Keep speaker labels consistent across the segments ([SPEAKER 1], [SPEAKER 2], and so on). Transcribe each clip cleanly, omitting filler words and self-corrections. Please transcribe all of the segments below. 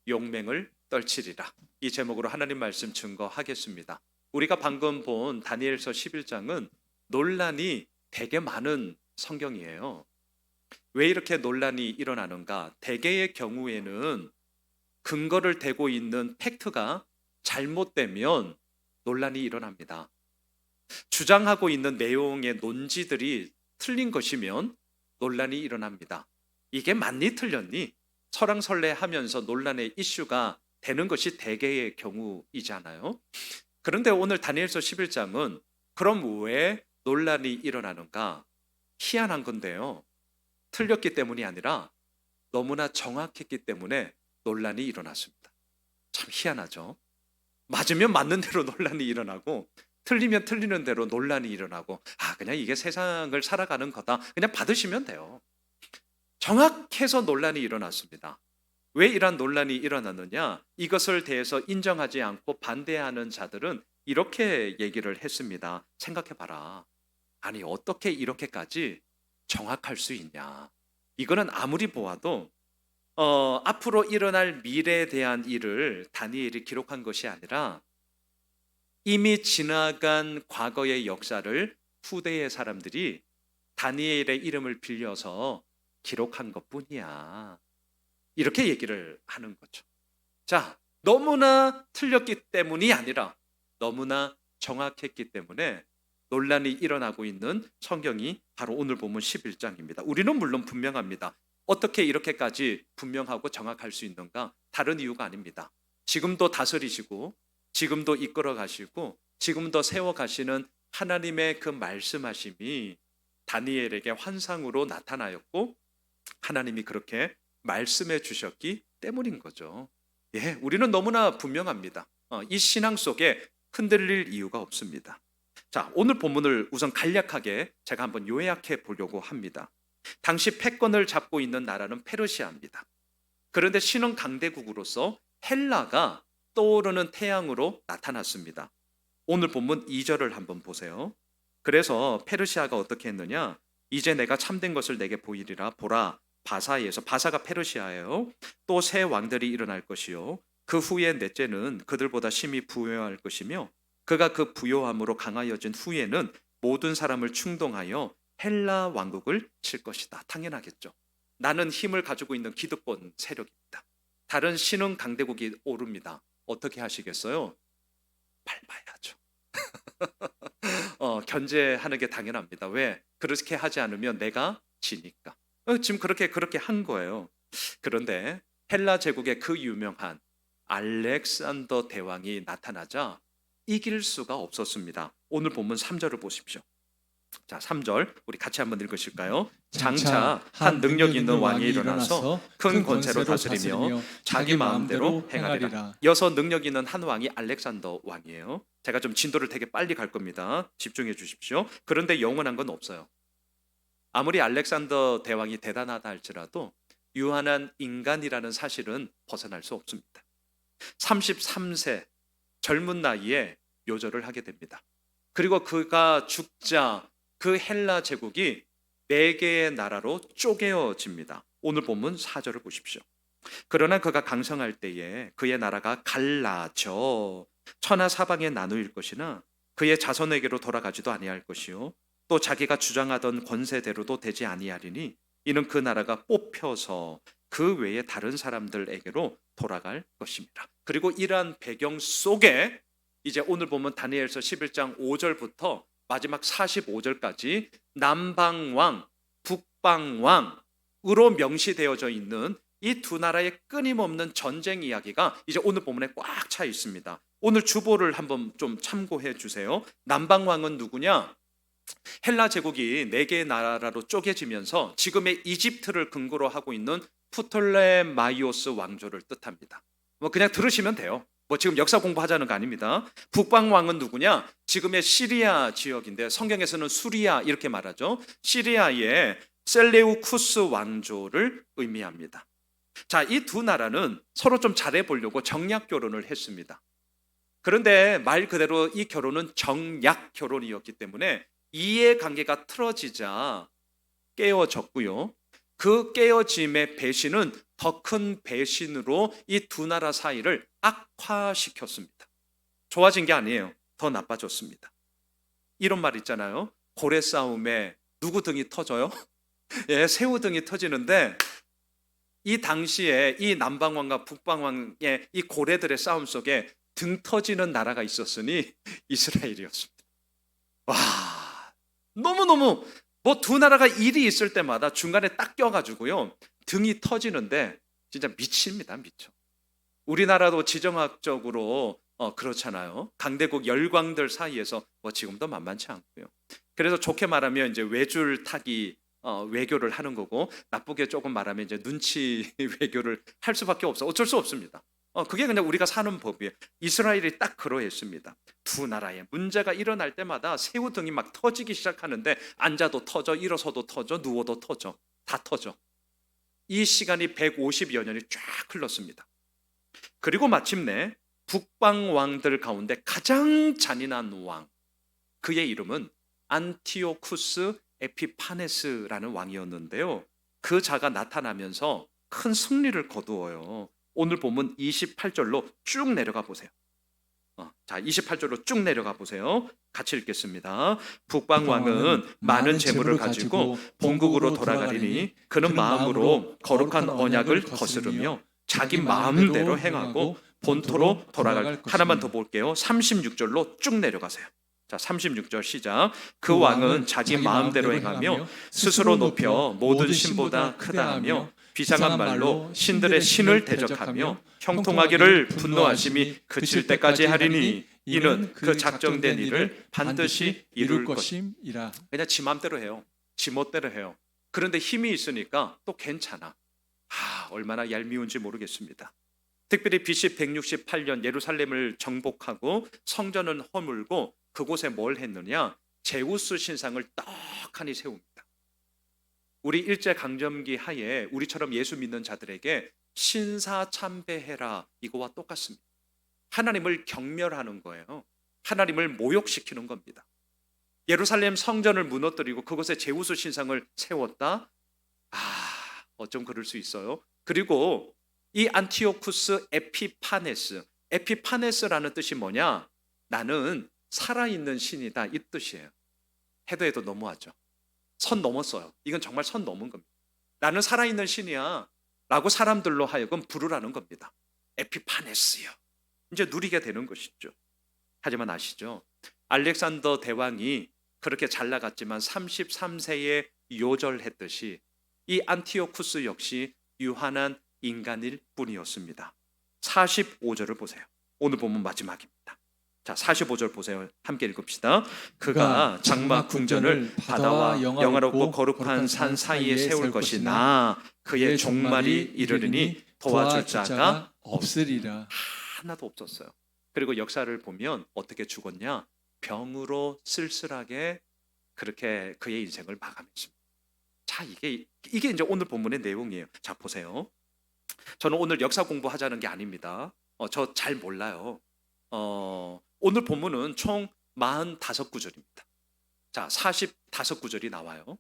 [SPEAKER 1] 용맹을 떨치리라. 이 제목으로 하나님 말씀 증거하겠습니다. 우리가 방금 본 다니엘서 11장은 논란이 되게 많은 성경이에요. 왜 이렇게 논란이 일어나는가? 대개의 경우에는 근거를 대고 있는 팩트가 잘못되면 논란이 일어납니다. 주장하고 있는 내용의 논지들이 틀린 것이면 논란이 일어납니다. 이게 맞니 틀렸니? 설왕설래하면서 논란의 이슈가 되는 것이 대개의 경우이잖아요. 그런데 오늘 다니엘서 11장은 그럼 왜 논란이 일어나는가? 희한한 건데요. 틀렸기 때문이 아니라 너무나 정확했기 때문에 논란이 일어났습니다. 참 희한하죠. 맞으면 맞는 대로 논란이 일어나고 틀리면 틀리는 대로 논란이 일어나고 그냥 이게 세상을 살아가는 거다. 그냥 받으시면 돼요. 정확해서 논란이 일어났습니다. 왜 이러한 논란이 일어났느냐? 이것을 대해서 인정하지 않고 반대하는 자들은 이렇게 얘기를 했습니다. 생각해봐라. 아니 어떻게 이렇게까지 정확할 수 있냐? 이거는 아무리 보아도 앞으로 일어날 미래에 대한 일을 다니엘이 기록한 것이 아니라 이미 지나간 과거의 역사를 후대의 사람들이 다니엘의 이름을 빌려서 기록한 것뿐이야. 이렇게 얘기를 하는 거죠. 자, 너무나 틀렸기 때문이 아니라 너무나 정확했기 때문에 논란이 일어나고 있는 성경이 바로 오늘 본문 11장입니다. 우리는 물론 분명합니다. 어떻게 이렇게까지 분명하고 정확할 수 있는가? 다른 이유가 아닙니다. 지금도 다스리시고 지금도 이끌어 가시고 지금도 세워 가시는 하나님의 그 말씀하심이 다니엘에게 환상으로 나타나였고 하나님이 그렇게 말씀해 주셨기 때문인 거죠. 예, 우리는 너무나 분명합니다. 이 신앙 속에 흔들릴 이유가 없습니다. 자, 오늘 본문을 우선 간략하게 제가 한번 요약해 보려고 합니다. 당시 패권을 잡고 있는 나라는 페르시아입니다. 그런데 신흥 강대국으로서 헬라가 떠오르는 태양으로 나타났습니다. 오늘 본문 2절을 한번 보세요. 그래서 페르시아가 어떻게 했느냐? 이제 내가 참된 것을 내게 보이리라. 보라, 바사에서, 바사가 페르시아예요. 또 새 왕들이 일어날 것이요. 그 후에 넷째는 그들보다 심히 부요할 것이며 그가 그 부요함으로 강하여진 후에는 모든 사람을 충동하여 헬라 왕국을 칠 것이다. 당연하겠죠. 나는 힘을 가지고 있는 기득권 세력입니다. 다른 신흥 강대국이 오릅니다. 어떻게 하시겠어요? 밟아야죠. 견제하는 게 당연합니다. 왜? 그렇게 하지 않으면 내가 지니까. 지금 그렇게 한 거예요. 그런데 헬라 제국의 그 유명한 알렉산더 대왕이 나타나자 이길 수가 없었습니다. 오늘 본문 3절을 보십시오. 자, 3절 우리 같이 한번 읽으실까요? 장차 한 능력 있는 왕이 일어나서 큰 권세로 다스리며 자기 마음대로 행하리라. 이어서 능력 있는 한 왕이 알렉산더 왕이에요. 제가 좀 진도를 되게 빨리 갈 겁니다. 집중해 주십시오. 그런데 영원한 건 없어요. 아무리 알렉산더 대왕이 대단하다 할지라도 유한한 인간이라는 사실은 벗어날 수 없습니다. 33세 젊은 나이에 요절을 하게 됩니다. 그리고 그가 죽자 그 헬라 제국이 4개의 나라로 쪼개어집니다. 오늘 본문 4절을 보십시오. 그러나 그가 강성할 때에 그의 나라가 갈라져 천하 사방에 나누일 것이나 그의 자손에게로 돌아가지도 아니할 것이요 또 자기가 주장하던 권세대로도 되지 아니하리니 이는 그 나라가 뽑혀서 그 외에 다른 사람들에게로 돌아갈 것입니다. 그리고 이러한 배경 속에 이제 오늘 보면 다니엘서 11장 5절부터 마지막 45절까지 남방왕, 북방왕으로 명시되어져 있는 이 두 나라의 끊임없는 전쟁 이야기가 이제 오늘 본문에 꽉 차 있습니다. 오늘 주보를 한번 좀 참고해 주세요. 남방왕은 누구냐? 헬라 제국이 4개의 나라로 쪼개지면서 지금의 이집트를 근거로 하고 있는 프톨레마이오스 왕조를 뜻합니다. 그냥 들으시면 돼요. 지금 역사 공부하자는 거 아닙니다. 북방왕은 누구냐? 지금의 시리아 지역인데 성경에서는 수리아 이렇게 말하죠. 시리아의 셀레우쿠스 왕조를 의미합니다. 자, 이 두 나라는 서로 좀 잘해보려고 정략 결혼을 했습니다. 그런데 말 그대로 이 결혼은 정략 결혼이었기 때문에 이해관계가 틀어지자 깨어졌고요. 그 깨어짐의 배신은 더 큰 배신으로 이 두 나라 사이를 악화시켰습니다. 좋아진 게 아니에요. 더 나빠졌습니다. 이런 말 있잖아요. 고래 싸움에 누구 등이 터져요? 예, 새우 등이 터지는데 이 당시에 이 남방왕과 북방왕의 이 고래들의 싸움 속에 등 터지는 나라가 있었으니 이스라엘이었습니다. 와, 너무너무 뭐 두 나라가 일이 있을 때마다 중간에 딱 껴가지고요 등이 터지는데 진짜 미칩니다. 미쳐. 우리나라도 지정학적으로 그렇잖아요. 강대국 열광들 사이에서 뭐 지금도 만만치 않고요. 그래서 좋게 말하면 이제 외줄 타기 외교를 하는 거고, 나쁘게 조금 말하면 이제 눈치 외교를 할 수밖에 없어. 어쩔 수 없습니다. 그게 그냥 우리가 사는 법이에요. 이스라엘이 딱 그러했습니다. 두 나라에 문제가 일어날 때마다 새우 등이 막 터지기 시작하는데 앉아도 터져, 일어서도 터져, 누워도 터져, 다 터져. 이 시간이 150여 년이 쫙 흘렀습니다. 그리고 마침내 북방 왕들 가운데 가장 잔인한 왕, 그의 이름은 안티오쿠스 에피파네스라는 왕이었는데요. 그 자가 나타나면서 큰 승리를 거두어요. 오늘 본문 28절로 쭉 내려가 보세요. 자, 28절로 쭉 내려가 보세요. 같이 읽겠습니다. 북방 왕은 많은 재물을 가지고 본국으로 돌아가리니 그는 마음으로 거룩한 언약을 거스르며 자기 마음대로 행하고 본토로 돌아갈. 하나만 더 볼게요. 36절로 쭉 내려가세요. 자, 36절 시작. 그 왕은 자기 마음대로 행하며 스스로 높여 모든 신보다 크다 하며 비상한 말로 신들의 신을 대적하며 형통하기를 분노하심이 그칠 때까지 하리니 이는 그 작정된 일을 반드시 이룰 것임이라. 그냥 지 마음대로 해요. 지 멋대로 해요. 그런데 힘이 있으니까 또 괜찮아. 얼마나 얄미운지 모르겠습니다. 특별히 BC 168년 예루살렘을 정복하고 성전을 허물고 그곳에 뭘 했느냐? 제우스 신상을 떡하니 세웁니다. 우리 일제강점기 하에 우리처럼 예수 믿는 자들에게 신사 참배해라, 이거와 똑같습니다. 하나님을 경멸하는 거예요. 하나님을 모욕시키는 겁니다. 예루살렘 성전을 무너뜨리고 그곳에 제우스 신상을 세웠다? 어쩜 그럴 수 있어요. 그리고 이 안티오쿠스 에피파네스라는 뜻이 뭐냐? 나는 살아있는 신이다, 이 뜻이에요. 해도 너무하죠. 선 넘었어요. 이건 정말 선 넘은 겁니다. 나는 살아있는 신이야 라고 사람들로 하여금 부르라는 겁니다. 에피파네스요. 이제 누리게 되는 것이죠. 하지만 아시죠? 알렉산더 대왕이 그렇게 잘 나갔지만 33세에 요절했듯이 이 안티오쿠스 역시 유한한 인간일 뿐이었습니다. 45절을 보세요. 오늘 본문 마지막입니다. 자, 45절 보세요. 함께 읽읍시다. 그가 장막 궁전을 바다와 영화롭고 거룩한 산 사이에 세울 것이나 그의 종말이 이르리니 도와줄 자가 없으리라. 하나도 없었어요. 그리고 역사를 보면 어떻게 죽었냐? 병으로 쓸쓸하게 그렇게 그의 인생을 마감했습니다. 자, 이게 이제 오늘 본문의 내용이에요. 자, 보세요. 저는 오늘 역사 공부하자는 게 아닙니다. 저 잘 몰라요. 오늘 본문은 총 45구절입니다. 자, 45구절이 나와요.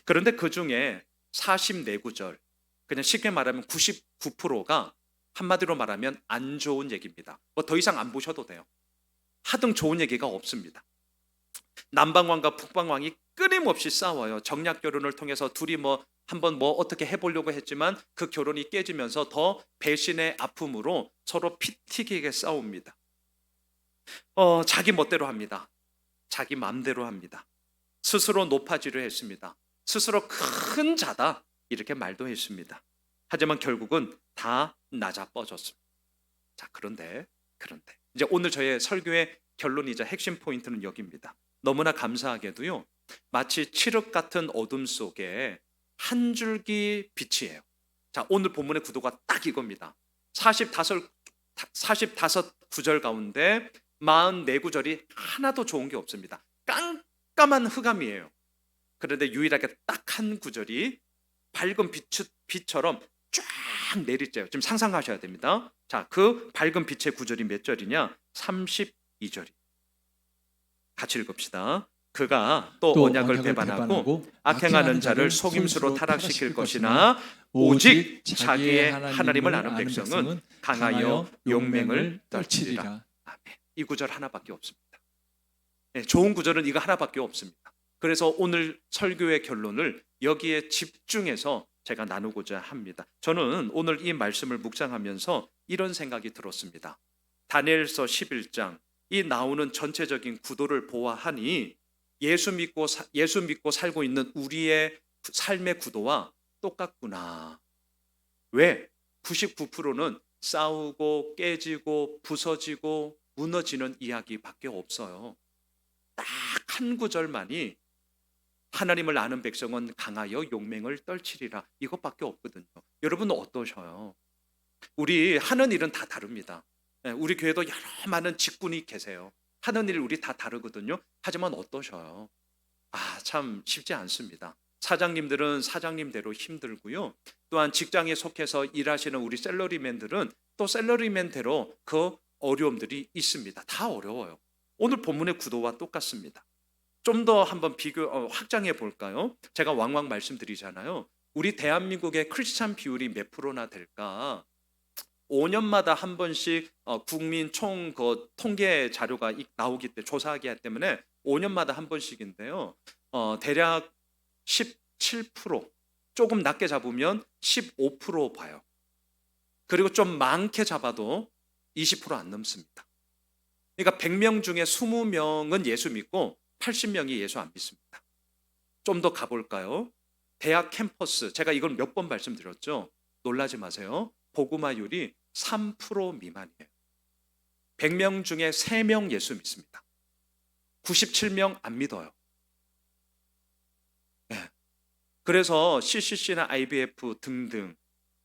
[SPEAKER 1] 그런데 그 중에 44구절, 그냥 쉽게 말하면 99%가 한마디로 말하면 안 좋은 얘기입니다. 뭐 더 이상 안 보셔도 돼요. 하등 좋은 얘기가 없습니다. 남방왕과 북방왕이 끊임없이 싸워요. 정략 결혼을 통해서 둘이 한번 어떻게 해보려고 했지만 그 결혼이 깨지면서 더 배신의 아픔으로 서로 피 튀기게 싸웁니다. 자기 멋대로 합니다. 자기 마음대로 합니다. 스스로 높아지려 했습니다. 스스로 큰 자다, 이렇게 말도 했습니다. 하지만 결국은 다 낮아 뻗었습니다. 자, 그런데 이제 오늘 저의 설교의 결론이자 핵심 포인트는 여기입니다. 너무나 감사하게도요, 마치 칠흑 같은 어둠 속에 한 줄기 빛이에요. 자, 오늘 본문의 구도가 딱 이겁니다. 45구절 가운데 44구절이 하나도 좋은 게 없습니다. 깜깜한 흑암이에요. 그런데 유일하게 딱 한 구절이 밝은 빛처럼 쫙 내리쬐요. 지금 상상하셔야 됩니다. 자, 그 밝은 빛의 구절이 몇 절이냐? 32절이. 같이 읽읍시다. 그가 또 언약을 배반하고 악행하는 자를 속임수로 타락시킬 것이나 오직 자기의 하나님을 아는 백성은 강하여 용맹을 떨치리라. 아멘. 이 구절 하나밖에 없습니다. 네, 좋은 구절은 이거 하나밖에 없습니다. 그래서 오늘 설교의 결론을 여기에 집중해서 제가 나누고자 합니다. 저는 오늘 이 말씀을 묵상하면서 이런 생각이 들었습니다. 다니엘서 11장 이 나오는 전체적인 구도를 보아하니 예수 믿고 살고 있는 우리의 삶의 구도와 똑같구나. 왜? 99%는 싸우고 깨지고 부서지고 무너지는 이야기밖에 없어요. 딱 한 구절만이 하나님을 아는 백성은 강하여 용맹을 떨치리라. 이것밖에 없거든요. 여러분은 어떠셔요? 우리 하는 일은 다 다릅니다. 우리 교회도 여러 많은 직분이 계세요. 하는 일 우리 다 다르거든요. 하지만 어떠셔요? 참 쉽지 않습니다. 사장님들은 사장님대로 힘들고요. 또한 직장에 속해서 일하시는 우리 샐러리맨들은 또 샐러리맨대로 그 어려움들이 있습니다. 다 어려워요. 오늘 본문의 구도와 똑같습니다. 좀 더 한번 확장해 볼까요? 제가 왕왕 말씀드리잖아요. 우리 대한민국의 크리스찬 비율이 몇 프로나 될까? 5년마다 한 번씩 국민 총 통계 자료가 나오기 때문에 조사하기 때문에 5년마다 한 번씩인데요. 대략 17%, 조금 낮게 잡으면 15% 봐요. 그리고 좀 많게 잡아도 20% 안 넘습니다. 그러니까 100명 중에 20명은 예수 믿고 80명이 예수 안 믿습니다. 좀 더 가볼까요? 대학 캠퍼스, 제가 이걸 몇 번 말씀드렸죠. 놀라지 마세요. 복음화율이 3% 미만이에요. 100명 중에 3명 예수 믿습니다. 97명 안 믿어요. 네. 그래서 CCC나 IBF 등등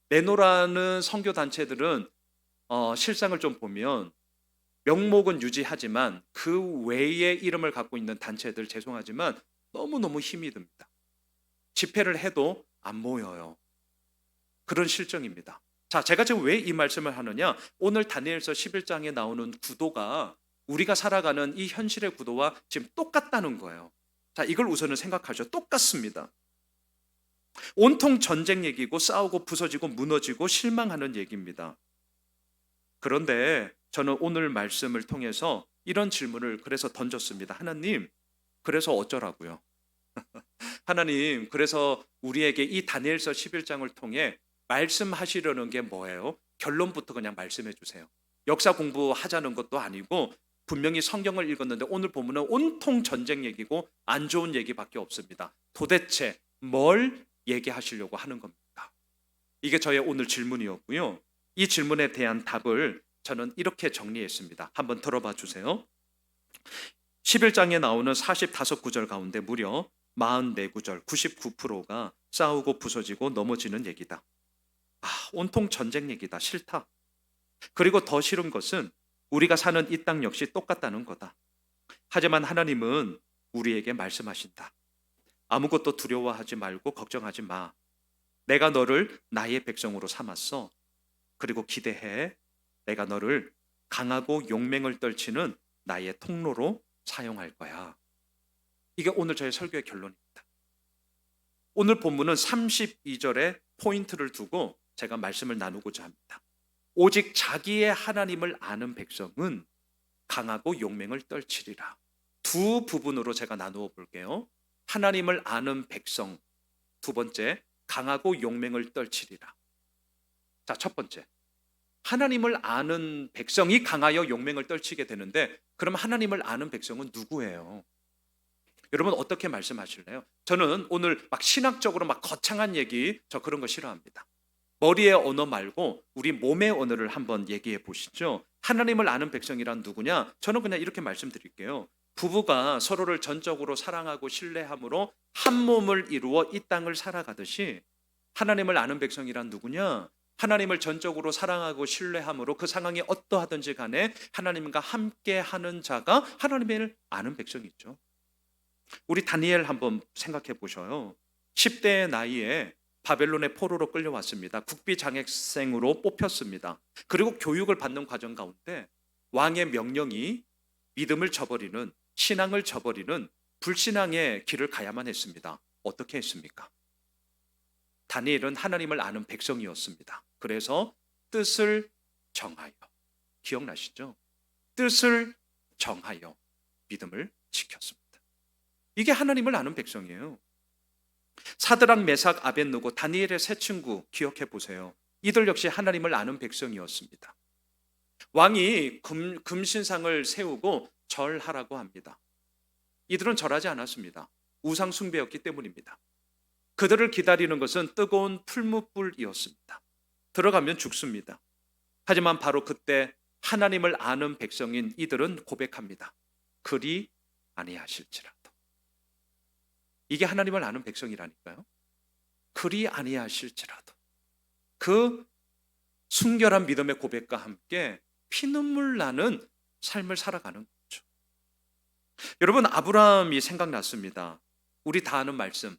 [SPEAKER 1] 내노라는 선교단체들은 실상을 좀 보면 명목은 유지하지만 그 외의 이름을 갖고 있는 단체들 죄송하지만 너무너무 힘이 듭니다. 집회를 해도 안 모여요. 그런 실정입니다. 자, 제가 지금 왜 이 말씀을 하느냐? 오늘 다니엘서 11장에 나오는 구도가 우리가 살아가는 이 현실의 구도와 지금 똑같다는 거예요. 자, 이걸 우선은 생각하죠. 똑같습니다. 온통 전쟁 얘기고 싸우고 부서지고 무너지고 실망하는 얘기입니다. 그런데 저는 오늘 말씀을 통해서 이런 질문을 그래서 던졌습니다. 하나님, 그래서 어쩌라고요? 하나님, 그래서 우리에게 이 다니엘서 11장을 통해 말씀하시려는 게 뭐예요? 결론부터 그냥 말씀해 주세요. 역사 공부하자는 것도 아니고 분명히 성경을 읽었는데 오늘 본문은 온통 전쟁 얘기고 안 좋은 얘기밖에 없습니다. 도대체 뭘 얘기하시려고 하는 겁니까? 이게 저의 오늘 질문이었고요. 이 질문에 대한 답을 저는 이렇게 정리했습니다. 한번 들어봐 주세요. 11장에 나오는 45구절 가운데 무려 44구절, 99%가 싸우고 부서지고 넘어지는 얘기다. 온통 전쟁 얘기다. 싫다. 그리고 더 싫은 것은 우리가 사는 이 땅 역시 똑같다는 거다. 하지만 하나님은 우리에게 말씀하신다. 아무것도 두려워하지 말고 걱정하지 마. 내가 너를 나의 백성으로 삼았어. 그리고 기대해. 내가 너를 강하고 용맹을 떨치는 나의 통로로 사용할 거야. 이게 오늘 저의 설교의 결론입니다. 오늘 본문은 32절에 포인트를 두고 제가 말씀을 나누고자 합니다. 오직 자기의 하나님을 아는 백성은 강하고 용맹을 떨치리라. 두 부분으로 제가 나누어 볼게요. 하나님을 아는 백성, 두 번째, 강하고 용맹을 떨치리라. 자, 첫 번째, 하나님을 아는 백성이 강하여 용맹을 떨치게 되는데 그럼 하나님을 아는 백성은 누구예요? 여러분 어떻게 말씀하실래요? 저는 오늘 막 신학적으로 막 거창한 얘기 저 그런 거 싫어합니다. 머리의 언어 말고 우리 몸의 언어를 한번 얘기해 보시죠. 하나님을 아는 백성이란 누구냐? 저는 그냥 이렇게 말씀드릴게요. 부부가 서로를 전적으로 사랑하고 신뢰함으로 한 몸을 이루어 이 땅을 살아가듯이 하나님을 아는 백성이란 누구냐? 하나님을 전적으로 사랑하고 신뢰함으로 그 상황이 어떠하든지 간에 하나님과 함께하는 자가 하나님을 아는 백성이죠. 우리 다니엘 한번 생각해 보셔요. 10대의 나이에 바벨론의 포로로 끌려왔습니다. 국비 장학생으로 뽑혔습니다. 그리고 교육을 받는 과정 가운데 왕의 명령이 믿음을 저버리는, 신앙을 저버리는 불신앙의 길을 가야만 했습니다. 어떻게 했습니까? 다니엘은 하나님을 아는 백성이었습니다. 그래서 뜻을 정하여, 기억나시죠? 뜻을 정하여 믿음을 지켰습니다. 이게 하나님을 아는 백성이에요. 사드락, 메삭, 아벳느고, 다니엘의 세 친구 기억해 보세요. 이들 역시 하나님을 아는 백성이었습니다. 왕이 금신상을 세우고 절하라고 합니다. 이들은 절하지 않았습니다. 우상 숭배였기 때문입니다. 그들을 기다리는 것은 뜨거운 풀무불이었습니다. 들어가면 죽습니다. 하지만 바로 그때 하나님을 아는 백성인 이들은 고백합니다. 그리 아니하실지라도. 이게 하나님을 아는 백성이라니까요. 그리 아니하실지라도. 그 순결한 믿음의 고백과 함께 피눈물 나는 삶을 살아가는 거죠. 여러분, 아브라함이 생각났습니다. 우리 다 아는 말씀.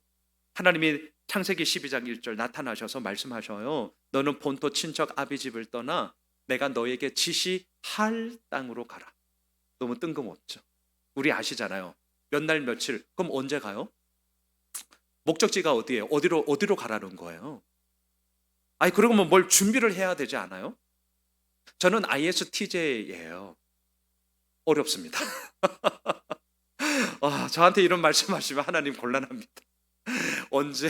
[SPEAKER 1] 하나님이 창세기 12장 1절 나타나셔서 말씀하셔요. 너는 본토 친척 아비 집을 떠나 내가 너에게 지시할 땅으로 가라. 너무 뜬금없죠. 우리 아시잖아요. 몇 날 며칠. 그럼 언제 가요? 목적지가 어디예요? 어디로 가라는 거예요? 아니, 그러면 뭘 준비를 해야 되지 않아요? 저는 ISTJ예요. 어렵습니다. 저한테 이런 말씀하시면 하나님 곤란합니다. 언제,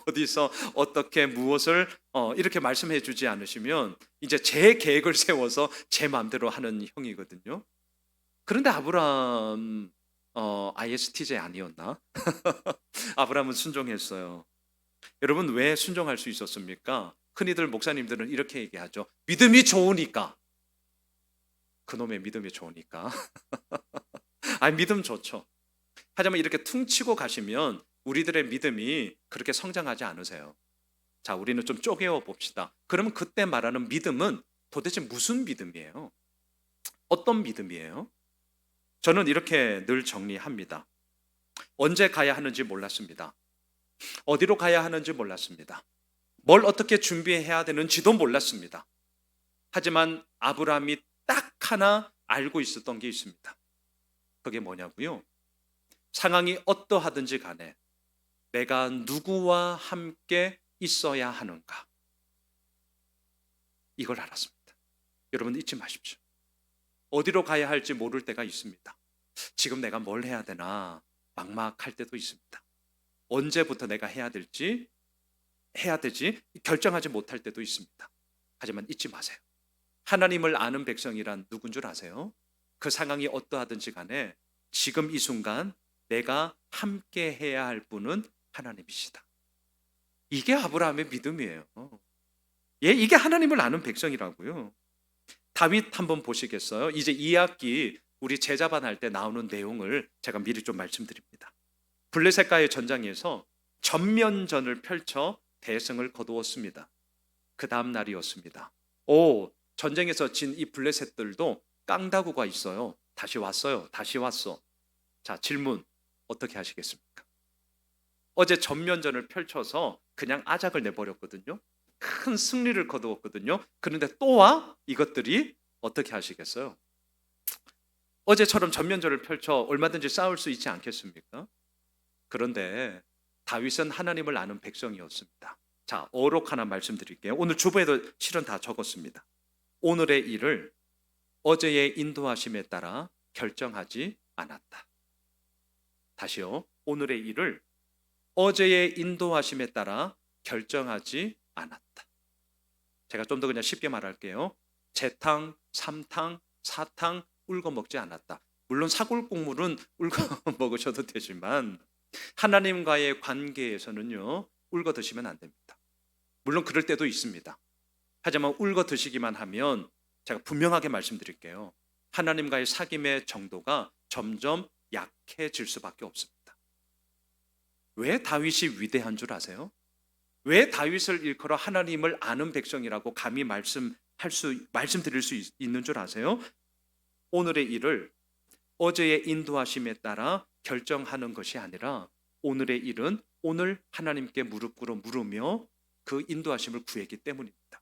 [SPEAKER 1] 어디서, 어떻게, 무엇을 이렇게 말씀해 주지 않으시면 이제 제 계획을 세워서 제 마음대로 하는 형이거든요. 그런데 아브라함 ISTJ 아니었나? 아브라함은 순종했어요. 여러분, 왜 순종할 수 있었습니까? 흔히들 목사님들은 이렇게 얘기하죠. 믿음이 좋으니까. 그놈의 믿음이 좋으니까. 아니, 믿음 좋죠. 하지만 이렇게 퉁치고 가시면 우리들의 믿음이 그렇게 성장하지 않으세요. 자, 우리는 좀 쪼개어 봅시다. 그러면 그때 말하는 믿음은 도대체 무슨 믿음이에요? 어떤 믿음이에요? 저는 이렇게 늘 정리합니다. 언제 가야 하는지 몰랐습니다. 어디로 가야 하는지 몰랐습니다. 뭘 어떻게 준비해야 되는지도 몰랐습니다. 하지만 아브라함이 딱 하나 알고 있었던 게 있습니다. 그게 뭐냐고요? 상황이 어떠하든지 간에 내가 누구와 함께 있어야 하는가? 이걸 알았습니다. 여러분, 잊지 마십시오. 어디로 가야 할지 모를 때가 있습니다. 지금 내가 뭘 해야 되나 막막할 때도 있습니다. 언제부터 내가 해야 되지 결정하지 못할 때도 있습니다. 하지만 잊지 마세요. 하나님을 아는 백성이란 누군 줄 아세요? 그 상황이 어떠하든지 간에 지금 이 순간 내가 함께 해야 할 분은 하나님이시다. 이게 아브라함의 믿음이에요. 이게 하나님을 아는 백성이라고요. 다윗 한번 보시겠어요? 이제 2학기 우리 제자반 할 때 나오는 내용을 제가 미리 좀 말씀드립니다. 블레셋과의 전장에서 전면전을 펼쳐 대승을 거두었습니다. 그 다음 날이었습니다. 전쟁에서 진 이 블레셋들도 깡다구가 있어요. 다시 왔어요. 다시 왔어. 자, 질문 어떻게 하시겠습니까? 어제 전면전을 펼쳐서 그냥 아작을 내버렸거든요. 큰 승리를 거두었거든요. 그런데 또 와? 이것들이 어떻게 하시겠어요? 어제처럼 전면전을 펼쳐 얼마든지 싸울 수 있지 않겠습니까? 그런데 다윗은 하나님을 아는 백성이었습니다. 자, 어록 하나 말씀드릴게요. 오늘 주보에도 실은 다 적었습니다. 오늘의 일을 어제의 인도하심에 따라 결정하지 않았다. 다시요. 오늘의 일을 어제의 인도하심에 따라 결정하지 않았다. 제가 좀 더 그냥 쉽게 말할게요. 재탕, 삼탕, 사탕 울고 먹지 않았다. 물론 사골국물은 울고 먹으셔도 되지만 하나님과의 관계에서는요, 울고 드시면 안 됩니다. 물론 그럴 때도 있습니다. 하지만 울고 드시기만 하면 제가 분명하게 말씀드릴게요. 하나님과의 사귐의 정도가 점점 약해질 수밖에 없습니다. 왜 다윗이 위대한 줄 아세요? 왜 다윗을 일컬어 하나님을 아는 백성이라고 감히 말씀드릴 수 있는 줄 아세요? 오늘의 일을 어제의 인도하심에 따라 결정하는 것이 아니라 오늘의 일은 오늘 하나님께 무릎 꿇어 물으며 그 인도하심을 구했기 때문입니다.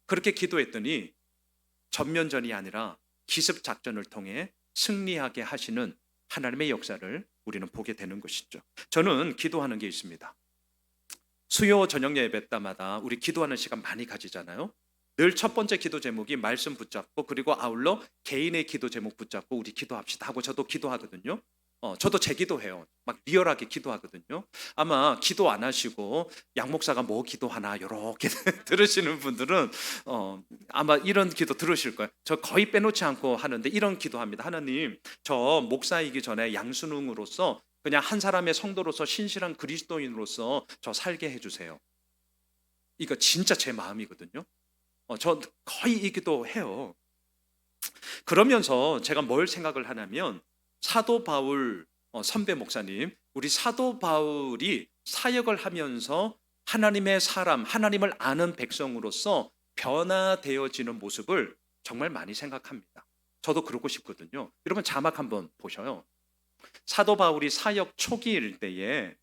[SPEAKER 1] 그렇게 기도했더니 전면전이 아니라 기습작전을 통해 승리하게 하시는 하나님의 역사를 우리는 보게 되는 것이죠. 저는 기도하는 게 있습니다. 수요 저녁 예배 때마다 우리 기도하는 시간 많이 가지잖아요. 늘 첫 번째 기도 제목이 말씀 붙잡고, 그리고 아울러 개인의 기도 제목 붙잡고 우리 기도합시다 하고 저도 기도하거든요. 저도 제 기도해요. 막 리얼하게 기도하거든요. 아마 기도 안 하시고 양 목사가 뭐 기도하나 이렇게 들으시는 분들은 아마 이런 기도 들으실 거예요. 저 거의 빼놓지 않고 하는데 이런 기도합니다. 하나님, 저 목사이기 전에 양순웅으로서 그냥 한 사람의 성도로서 신실한 그리스도인으로서 저 살게 해주세요. 이거 진짜 제 마음이거든요. 저 거의 이 기도해요. 그러면서 제가 뭘 생각을 하냐면, 사도 바울 선배 목사님, 우리 사도 바울이 사역을 하면서 하나님의 사람, 하나님을 아는 백성으로서 변화되어지는 모습을 정말 많이 생각합니다. 저도 그러고 싶거든요. 여러분 자막 한번 보셔요. 사도 바울이 사역 초기일 때에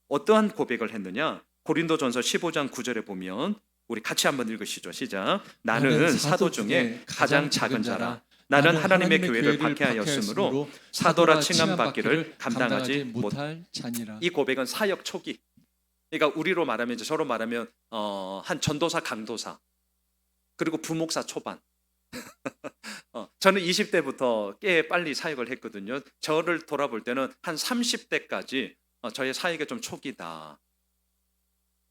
[SPEAKER 1] 어떠한 고백을 했느냐? 고린도전서 15장 9절에 보면 우리 같이 한번 읽으시죠. 시작. 나는 사도 중에 가장 작은 자라. 나는 하나님의 교회를 박해하였으므로 사도라 칭함받기를 감당하지 못할 자니라. 이 고백은 사역 초기. 그러니까 우리로 말하면, 이제 저로 말하면 한 전도사, 강도사, 그리고 부목사 초반. 저는 20대부터 꽤 빨리 사역을 했거든요. 저를 돌아볼 때는 한 30대까지 저의 사역의 좀 초기다.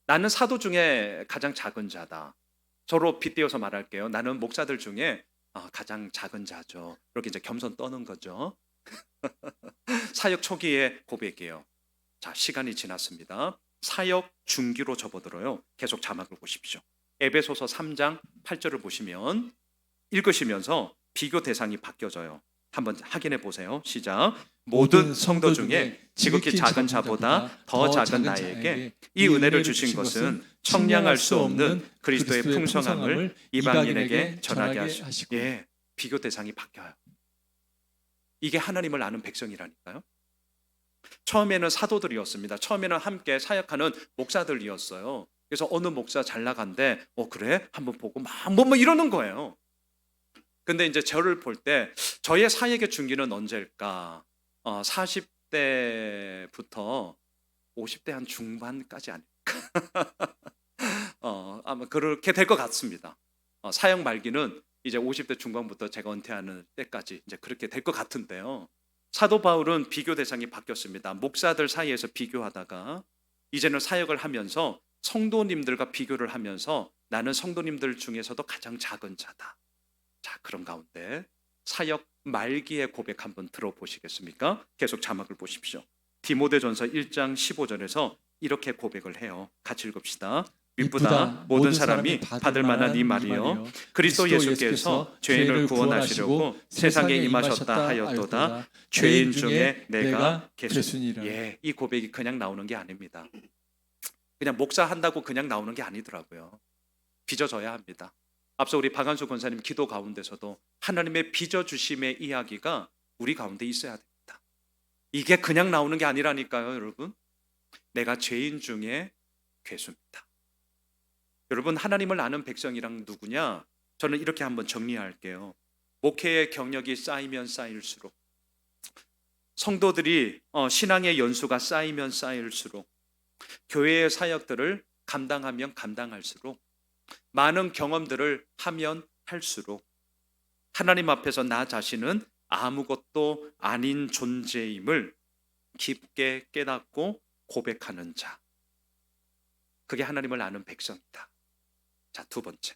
[SPEAKER 1] 나는 사도 중에 가장 작은 자다. 저로 빗대어서 말할게요. 나는 목사들 중에 가장 작은 자죠. 이렇게 이제 겸손 떠는 거죠. 사역 초기의 고백이에요. 자, 시간이 지났습니다. 사역 중기로 접어들어요. 계속 자막을 보십시오. 에베소서 3장 8절을 보시면, 읽으시면서 비교 대상이 바뀌어져요. 한번 확인해 보세요. 시작. 모든 성도 중에 지극히 작은 자보다 더 작은 나에게 이 은혜를 주신 것은 청량할 수 없는 그리스도의 풍성함을 이방인에게 전하게 하시고. 예, 비교 대상이 바뀌어요. 이게 하나님을 아는 백성이라니까요. 처음에는 사도들이었습니다. 처음에는 함께 사역하는 목사들이었어요. 그래서 어느 목사 잘 나간대. 그래? 한번 보고 뭐 이러는 거예요. 근데 이제 저를 볼 때 저의 사역의 중기는 언제일까? 40대부터 50대 한 중반까지 아닐까? 아마 그렇게 될 것 같습니다. 사역 말기는 이제 50대 중반부터 제가 은퇴하는 때까지 이제 그렇게 될 것 같은데요. 사도 바울은 비교 대상이 바뀌었습니다. 목사들 사이에서 비교하다가 이제는 사역을 하면서 성도님들과 비교를 하면서 나는 성도님들 중에서도 가장 작은 자다. 자, 그런 가운데 사역 말기의 고백 한번 들어보시겠습니까? 계속 자막을 보십시오. 디모데전서 1장 15절에서 이렇게 고백을 해요. 같이 읽읍시다. 윗보다 모든 사람이 받을 만한 이 말이요, 그리스도 예수께서 죄인을 구원하시려고 세상에 임하셨다 하였도다. 죄인 중에 내가 계수니라. 예, 이 고백이 그냥 나오는 게 아닙니다. 그냥 목사 한다고 그냥 나오는 게 아니더라고요. 빚어져야 합니다. 앞서 우리 박한수 권사님 기도 가운데서도 하나님의 빚어주심의 이야기가 우리 가운데 있어야 됩니다. 이게 그냥 나오는 게 아니라니까요, 여러분. 내가 죄인 중에 괴수입니다. 여러분, 하나님을 아는 백성이랑 누구냐? 저는 이렇게 한번 정리할게요. 목회의 경력이 쌓이면 쌓일수록, 성도들이 신앙의 연수가 쌓이면 쌓일수록, 교회의 사역들을 감당하면 감당할수록, 많은 경험들을 하면 할수록 하나님 앞에서 나 자신은 아무것도 아닌 존재임을 깊게 깨닫고 고백하는 자, 그게 하나님을 아는 백성이다. 자, 두 번째,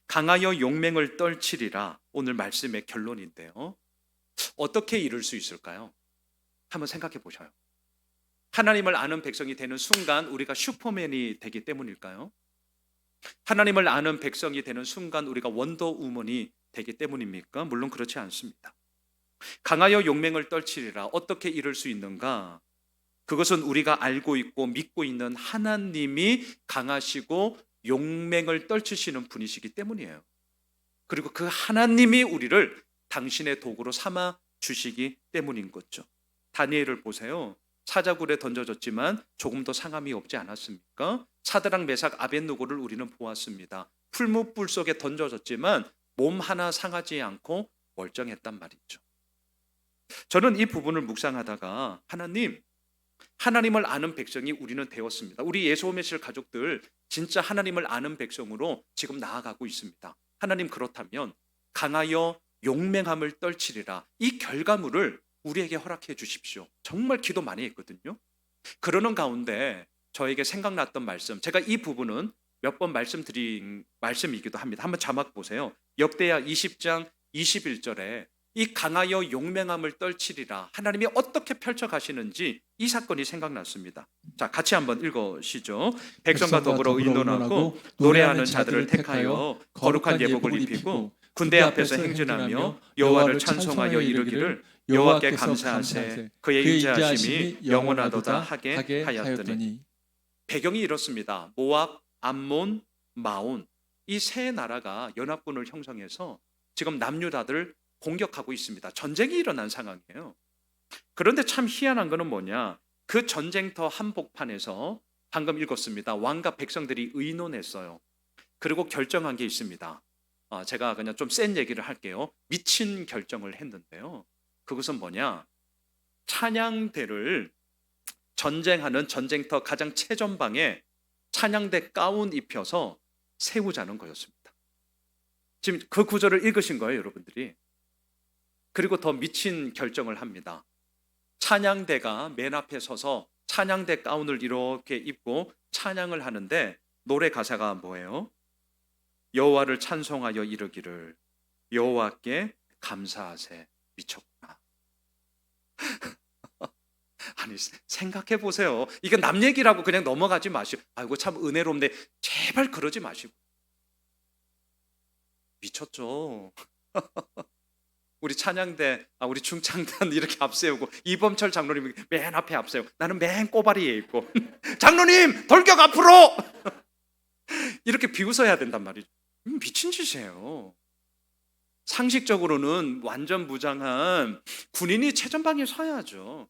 [SPEAKER 1] 강하여 용맹을 떨치리라. 오늘 말씀의 결론인데요. 어떻게 이룰 수 있을까요? 한번 생각해 보셔요. 하나님을 아는 백성이 되는 순간 우리가 슈퍼맨이 되기 때문일까요? 하나님을 아는 백성이 되는 순간 우리가 원더우먼이 되기 때문입니까? 물론 그렇지 않습니다. 강하여 용맹을 떨치리라. 어떻게 이룰 수 있는가? 그것은 우리가 알고 있고 믿고 있는 하나님이 강하시고 용맹을 떨치시는 분이시기 때문이에요. 그리고 그 하나님이 우리를 당신의 도구로 삼아 주시기 때문인 거죠. 다니엘을 보세요. 사자굴에 던져졌지만 조금도 상함이 없지 않았습니까? 사드락 메삭 아벳느고를 우리는 보았습니다. 풀무불 속에 던져졌지만 몸 하나 상하지 않고 멀쩡했단 말이죠. 저는 이 부분을 묵상하다가 하나님을 아는 백성이 우리는 되었습니다. 우리 예수오메실 가족들 진짜 하나님을 아는 백성으로 지금 나아가고 있습니다. 하나님 그렇다면 강하여 용맹함을 떨치리라, 이 결과물을 우리에게 허락해 주십시오. 정말 기도 많이 했거든요. 그러는 가운데 저에게 생각났던 말씀, 제가 이 부분은 몇 번 말씀드린 말씀이기도 합니다. 한번 자막 보세요. 역대하 20장 21절에 이 강하여 용맹함을 떨치리라, 하나님이 어떻게 펼쳐가시는지 이 사건이 생각났습니다. 자, 같이 한번 읽으시죠. 백성과 더불어 의논하고 노래하는 자들을 택하여 거룩한 예복을 입히고 군대 앞에서 행진하며 여호와를 찬송하여 이르기를 여호와께 감사하세, 그의 인자하심이 영원하도다 하게 하였더니. 배경이 이렇습니다. 모압, 암몬, 마온, 이 세 나라가 연합군을 형성해서 지금 남유다를 공격하고 있습니다. 전쟁이 일어난 상황이에요. 그런데 참 희한한 것은 뭐냐, 그 전쟁터 한복판에서 방금 읽었습니다. 왕과 백성들이 의논했어요. 그리고 결정한 게 있습니다. 제가 그냥 좀 센 얘기를 할게요. 미친 결정을 했는데요. 그것은 뭐냐, 찬양대를 전쟁하는 전쟁터 가장 최전방에 찬양대 가운 입혀서 세우자는 거였습니다. 지금 그 구절을 읽으신 거예요, 여러분들이. 그리고 더 미친 결정을 합니다. 찬양대가 맨 앞에 서서 찬양대 가운을 이렇게 입고 찬양을 하는데 노래 가사가 뭐예요? 여호와를 찬송하여 이르기를 여호와께 감사하세. 미쳤구나. 아니, 생각해 보세요. 이거 남 얘기라고 그냥 넘어가지 마시고, 아이고 참 은혜로운데, 제발 그러지 마시고. 미쳤죠. 우리 찬양대, 우리 중창단 이렇게 앞세우고 이범철 장로님 맨 앞에 앞세우고 나는 맨 꼬바리에 있고 장로님 돌격 앞으로 이렇게 비웃어야 된단 말이죠. 미친 짓이에요. 상식적으로는 완전 무장한 군인이 최전방에 서야죠.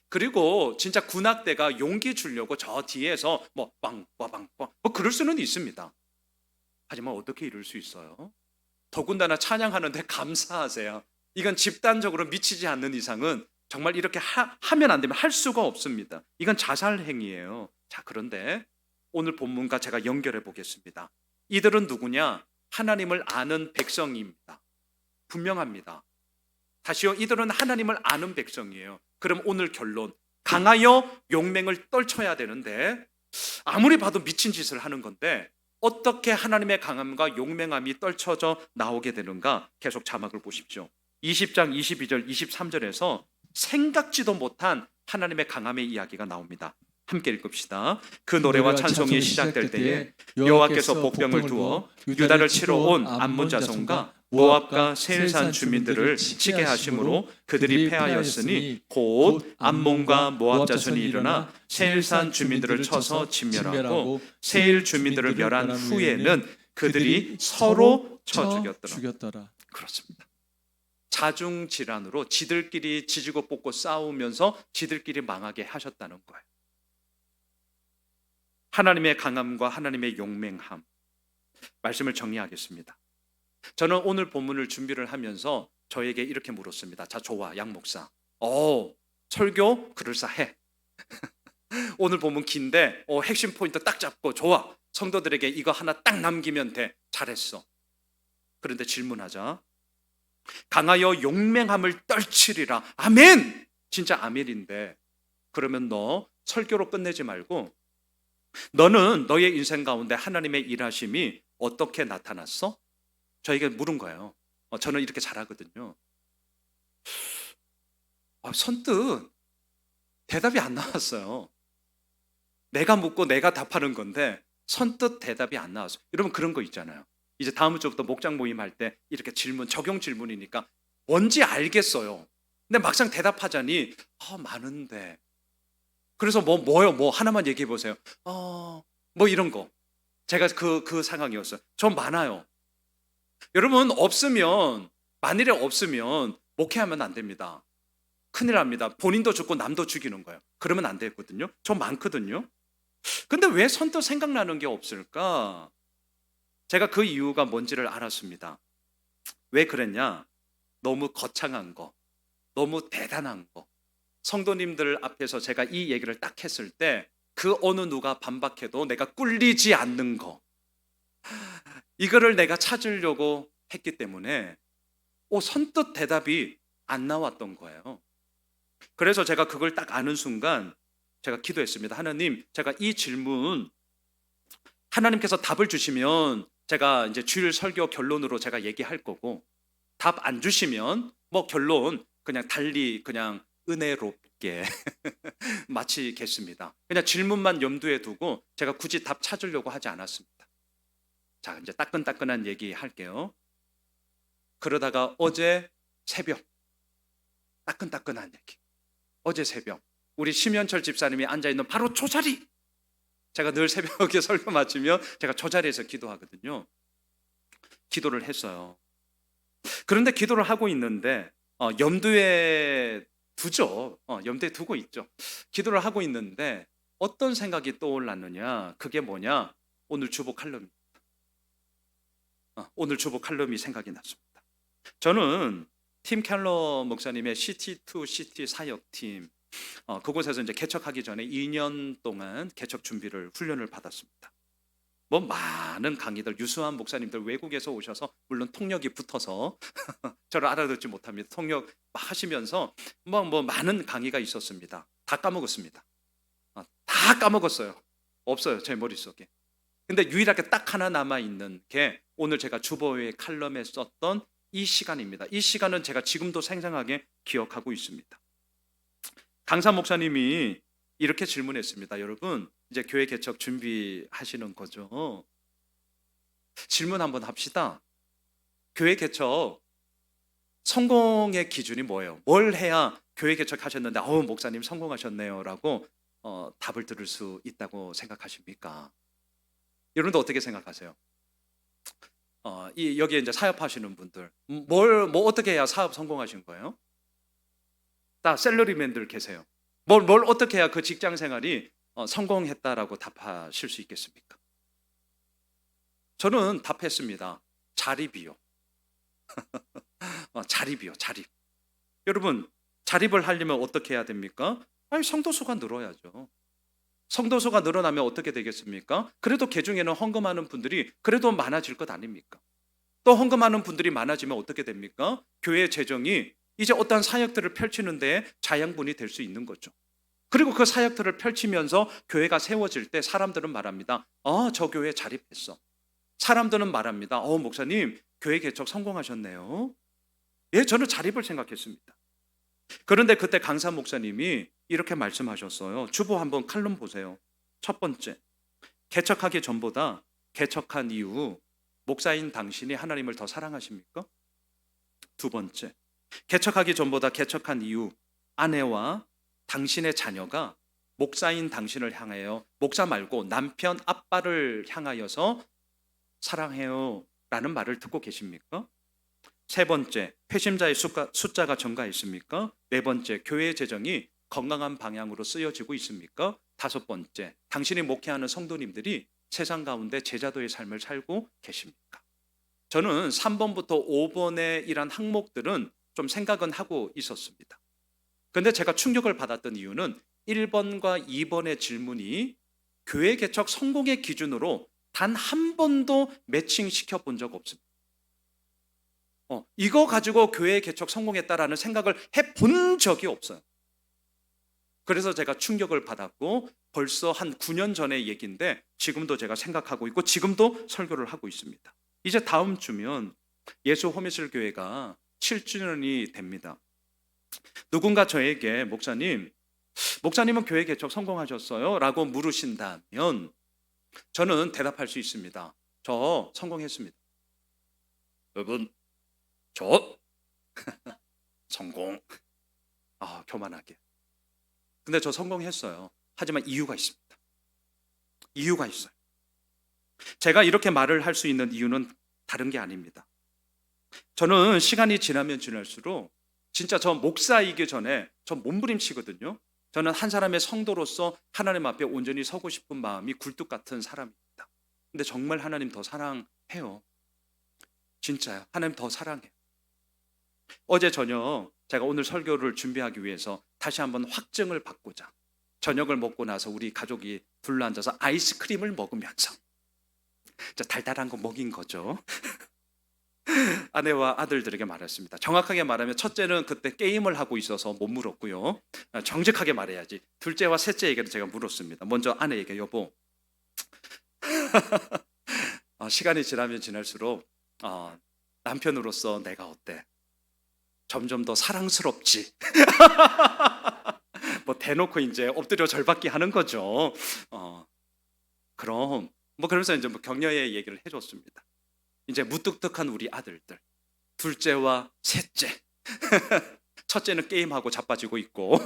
[SPEAKER 1] 그리고 진짜 군악대가 용기 주려고 저 뒤에서 뭐 빵빠빵빵 뭐 그럴 수는 있습니다. 하지만 어떻게 이럴 수 있어요? 더군다나 찬양하는데 감사하세요. 이건 집단적으로 미치지 않는 이상은 정말 이렇게 하면 안 되면 할 수가 없습니다. 이건 자살 행위예요. 자, 그런데 오늘 본문과 제가 연결해 보겠습니다. 이들은 누구냐? 하나님을 아는 백성입니다. 분명합니다. 다시요, 이들은 하나님을 아는 백성이에요. 그럼 오늘 결론, 강하여 용맹을 떨쳐야 되는데 아무리 봐도 미친 짓을 하는 건데 어떻게 하나님의 강함과 용맹함이 떨쳐져 나오게 되는가? 계속 자막을 보십시오. 20장 22절 23절에서 생각지도 못한 하나님의 강함의 이야기가 나옵니다. 함께 읽읍시다. 그 노래와 찬송이 시작될 때에 여호와께서 복병을 두어 유다를 치러 온 암몬 자손과 모압과 세일산 주민들을 치게 하심으로 그들이 패하였으니 곧 암몬과 모압 자손이 일어나 세일산 주민들을 쳐서 진멸하고 세일 주민들을 멸한 후에는 그들이 서로 쳐 죽였더라. 그렇습니다. 자중질환으로 지들끼리 지지고 볶고 싸우면서 지들끼리 망하게 하셨다는 거예요. 하나님의 강함과 하나님의 용맹함, 말씀을 정리하겠습니다. 저는 오늘 본문을 준비를 하면서 저에게 이렇게 물었습니다. 자, 좋아, 양 목사. 설교 그럴싸해. 오늘 본문 긴데 핵심 포인트 딱 잡고 좋아. 성도들에게 이거 하나 딱 남기면 돼. 잘했어. 그런데 질문하자. 강하여 용맹함을 떨치리라. 아멘. 진짜 아멘인데, 그러면 너 설교로 끝내지 말고 너는 너의 인생 가운데 하나님의 일하심이 어떻게 나타났어? 저에게 물은 거예요. 저는 이렇게 잘하거든요. 선뜻 대답이 안 나왔어요. 내가 묻고 내가 답하는 건데 선뜻 대답이 안 나왔어요. 여러분 그런 거 있잖아요. 이제 다음 주부터 목장 모임 할 때 이렇게 질문, 적용 질문이니까 뭔지 알겠어요. 근데 막상 대답하자니 많은데. 그래서 뭐요? 하나만 얘기해 보세요. 뭐 이런 거. 제가 그 상황이었어요. 전 많아요. 여러분 없으면, 만일에 없으면 목회하면 안 됩니다. 큰일 납니다. 본인도 죽고 남도 죽이는 거예요. 그러면 안 되거든요. 전 많거든요. 근데 왜 선뜻 생각나는 게 없을까? 제가 그 이유가 뭔지를 알았습니다. 왜 그랬냐? 너무 거창한 거, 너무 대단한 거. 성도님들 앞에서 제가 이 얘기를 딱 했을 때 그 어느 누가 반박해도 내가 꿀리지 않는 거. 이거를 내가 찾으려고 했기 때문에 선뜻 대답이 안 나왔던 거예요. 그래서 제가 그걸 딱 아는 순간 제가 기도했습니다. 하나님, 제가 이 질문 하나님께서 답을 주시면 제가 이제 주일 설교 결론으로 제가 얘기할 거고, 답 안 주시면 뭐 결론 그냥 달리 그냥 은혜롭게 마치겠습니다. 그냥 질문만 염두에 두고 제가 굳이 답 찾으려고 하지 않았습니다. 자, 이제 따끈따끈한 얘기 할게요. 그러다가 어제 새벽, 따끈따끈한 얘기. 어제 새벽 우리 심연철 집사님이 앉아있는 바로 저 자리, 제가 늘 새벽에 설교 마치면 제가 저 자리에서 기도하거든요. 기도를 했어요. 그런데 기도를 하고 있는데 염두에 두죠. 염두에 두고 있죠. 기도를 하고 있는데 어떤 생각이 떠올랐느냐, 그게 뭐냐, 오늘 주보 칼럼입니다. 오늘 주보 칼럼이 생각이 났습니다. 저는 팀 켈러 목사님의 CT2 CT 사역팀, 그곳에서 이제 개척하기 전에 2년 동안 개척 준비를 훈련을 받았습니다. 뭐 많은 강의들, 유수한 목사님들 외국에서 오셔서 물론 통역이 붙어서 저를 알아듣지 못합니다. 통역 하시면서 뭐 많은 강의가 있었습니다. 다 까먹었습니다. 다 까먹었어요. 없어요, 제 머릿속에. 근데 유일하게 딱 하나 남아있는 게 오늘 제가 주보의 칼럼에 썼던 이 시간입니다. 이 시간은 제가 지금도 생생하게 기억하고 있습니다. 강사 목사님이 이렇게 질문했습니다. 여러분, 이제 교회 개척 준비하시는 거죠. 질문 한번 합시다. 교회 개척 성공의 기준이 뭐예요? 뭘 해야 교회 개척하셨는데 목사님 성공하셨네요 라고 답을 들을 수 있다고 생각하십니까? 여러분도 어떻게 생각하세요? 여기에 이제 사업하시는 분들, 뭐 어떻게 해야 사업 성공하신 거예요? 다 셀러리맨들 계세요. 뭘 어떻게 해야 그 직장 생활이 성공했다라고 답하실 수 있겠습니까? 저는 답했습니다. 자립이요. 자립이요, 자립. 여러분, 자립을 하려면 어떻게 해야 됩니까? 성도수가 늘어야죠. 성도수가 늘어나면 어떻게 되겠습니까? 그래도 개중에는 헌금하는 분들이 그래도 많아질 것 아닙니까? 또 헌금하는 분들이 많아지면 어떻게 됩니까? 교회 재정이 이제 어떠한 사역들을 펼치는 데 자양분이 될 수 있는 거죠. 그리고 그 사역들을 펼치면서 교회가 세워질 때 사람들은 말합니다. 저 교회 자립했어. 사람들은 말합니다. 목사님, 교회 개척 성공하셨네요. 예, 저는 자립을 생각했습니다. 그런데 그때 강사 목사님이 이렇게 말씀하셨어요. 주보 한번 칼럼 보세요. 첫 번째, 개척하기 전보다 개척한 이후 목사인 당신이 하나님을 더 사랑하십니까? 두 번째, 개척하기 전보다 개척한 이후 아내와 당신의 자녀가 목사인 당신을 향하여, 목사 말고 남편, 아빠를 향하여서 사랑해요 라는 말을 듣고 계십니까? 세 번째, 회심자의 숫자가 증가했습니까? 네 번째, 교회의 재정이 건강한 방향으로 쓰여지고 있습니까? 다섯 번째, 당신이 목회하는 성도님들이 세상 가운데 제자도의 삶을 살고 계십니까? 저는 3번부터 5번의 이런 항목들은 좀 생각은 하고 있었습니다. 그런데 제가 충격을 받았던 이유는 1번과 2번의 질문이 교회 개척 성공의 기준으로 단 한 번도 매칭시켜 본 적 없습니다. 이거 가지고 교회 개척 성공했다라는 생각을 해본 적이 없어요. 그래서 제가 충격을 받았고, 벌써 한 9년 전의 얘기인데 지금도 제가 생각하고 있고 지금도 설교를 하고 있습니다. 이제 다음 주면 예수 호미슬 교회가 7주년이 됩니다. 누군가 저에게 목사님은 교회 개척 성공하셨어요? 라고 물으신다면 저는 대답할 수 있습니다. 저 성공했습니다. 여러분, 저 성공. 교만하게. 근데 저 성공했어요. 하지만 이유가 있습니다. 이유가 있어요. 제가 이렇게 말을 할 수 있는 이유는 다른 게 아닙니다. 저는 시간이 지나면 지날수록 진짜 저 목사이기 전에 저 몸부림치거든요. 저는 한 사람의 성도로서 하나님 앞에 온전히 서고 싶은 마음이 굴뚝 같은 사람입니다. 근데 정말 하나님 더 사랑해요. 진짜요. 하나님 더 사랑해요. 어제 저녁 제가 오늘 설교를 준비하기 위해서 다시 한번 확증을 받고자 저녁을 먹고 나서 우리 가족이 둘러앉아서 아이스크림을 먹으면서 달달한 거 먹인 거죠. 아내와 아들들에게 말했습니다. 정확하게 말하면 첫째는 그때 게임을 하고 있어서 못 물었고요. 정직하게 말해야지. 둘째와 셋째에게는 제가 물었습니다. 먼저 아내에게, 여보, 시간이 지나면 지날수록 남편으로서 내가 어때? 점점 더 사랑스럽지. 뭐 대놓고 이제 엎드려 절받기 하는 거죠. 그럼 그러면서 이제 격려의 얘기를 해줬습니다. 이제 무뚝뚝한 우리 아들들, 둘째와 셋째, 첫째는 게임하고 자빠지고 있고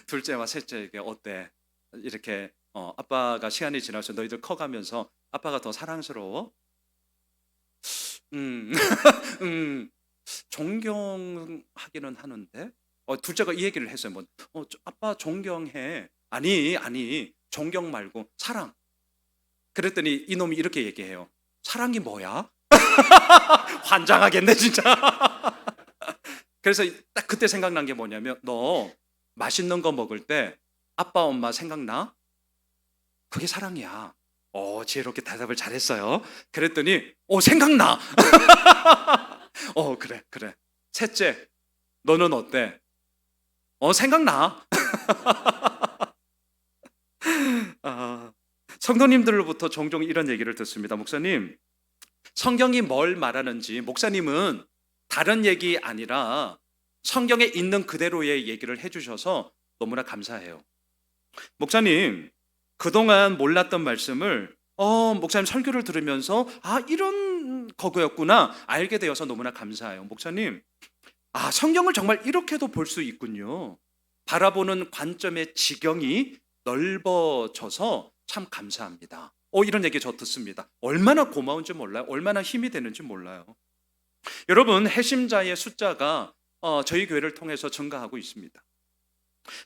[SPEAKER 1] 둘째와 셋째에게 어때? 이렇게 아빠가 시간이 지나서 너희들 커가면서 아빠가 더 사랑스러워? 존경하기는 하는데 둘째가 이 얘기를 했어요. 아빠 존경해. 아니 존경 말고 사랑. 그랬더니 이놈이 이렇게 얘기해요. 사랑이 뭐야? 환장하겠네 진짜. 그래서 딱 그때 생각난 게 뭐냐면, 너 맛있는 거 먹을 때 아빠 엄마 생각나? 그게 사랑이야. 지혜롭게 대답을 잘했어요. 그랬더니 생각나. 그래. 셋째, 너는 어때? 생각나. 성도님들로부터 종종 이런 얘기를 듣습니다. 목사님, 성경이 뭘 말하는지 목사님은 다른 얘기 아니라 성경에 있는 그대로의 얘기를 해주셔서 너무나 감사해요. 목사님, 그동안 몰랐던 말씀을 목사님 설교를 들으면서 이런 거였구나 알게 되어서 너무나 감사해요. 목사님, 성경을 정말 이렇게도 볼 수 있군요. 바라보는 관점의 지경이 넓어져서 참 감사합니다. 이런 얘기 저 듣습니다. 얼마나 고마운지 몰라요. 얼마나 힘이 되는지 몰라요. 여러분, 해심자의 숫자가 저희 교회를 통해서 증가하고 있습니다.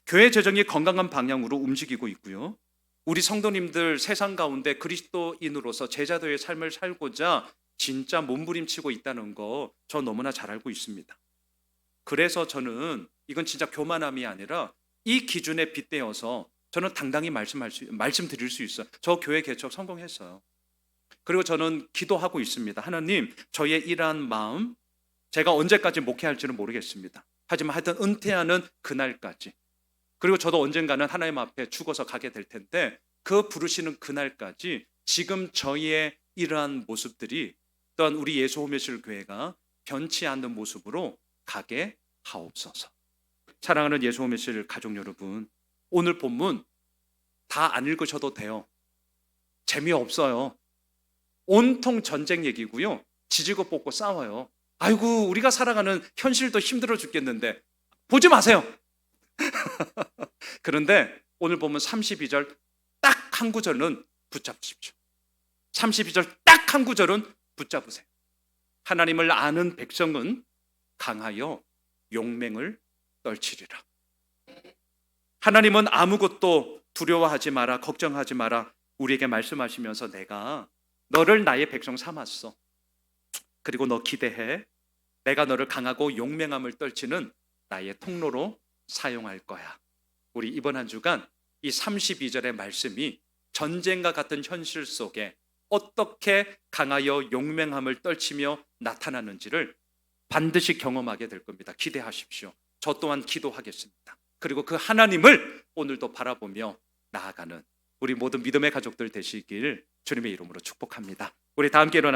[SPEAKER 1] 교회 재정이 건강한 방향으로 움직이고 있고요. 우리 성도님들 세상 가운데 그리스도인으로서 제자도의 삶을 살고자 진짜 몸부림치고 있다는 거 저 너무나 잘 알고 있습니다. 그래서 저는 이건 진짜 교만함이 아니라 이 기준에 빗대어서 저는 당당히 말씀드릴 수 있어요. 저 교회 개척 성공했어요. 그리고 저는 기도하고 있습니다. 하나님, 저의 이러한 마음, 제가 언제까지 목회할지는 모르겠습니다. 하지만 하여튼 은퇴하는 그날까지, 그리고 저도 언젠가는 하나님 앞에 죽어서 가게 될 텐데 그 부르시는 그날까지 지금 저희의 이러한 모습들이 또한 우리 예수홈예술 교회가 변치 않는 모습으로 가게 하옵소서. 사랑하는 예수홈예술 가족 여러분, 오늘 본문 다 안 읽으셔도 돼요. 재미없어요. 온통 전쟁 얘기고요. 지지고 볶고 싸워요. 아이고, 우리가 살아가는 현실도 힘들어 죽겠는데 보지 마세요. 그런데 오늘 보면 32절 딱 한 구절은 붙잡으십시오. 32절 딱 한 구절은 붙잡으세요. 하나님을 아는 백성은 강하여 용맹을 떨치리라. 하나님은 아무것도 두려워하지 마라, 걱정하지 마라 우리에게 말씀하시면서 내가 너를 나의 백성 삼았어. 그리고 너 기대해. 내가 너를 강하고 용맹함을 떨치는 나의 통로로 사용할 거야. 우리 이번 한 주간 이 32절의 말씀이 전쟁과 같은 현실 속에 어떻게 강하여 용맹함을 떨치며 나타나는지를 반드시 경험하게 될 겁니다. 기대하십시오. 저 또한 기도하겠습니다. 그리고 그 하나님을 오늘도 바라보며 나아가는 우리 모든 믿음의 가족들 되시길 주님의 이름으로 축복합니다. 우리 다 함께 일어나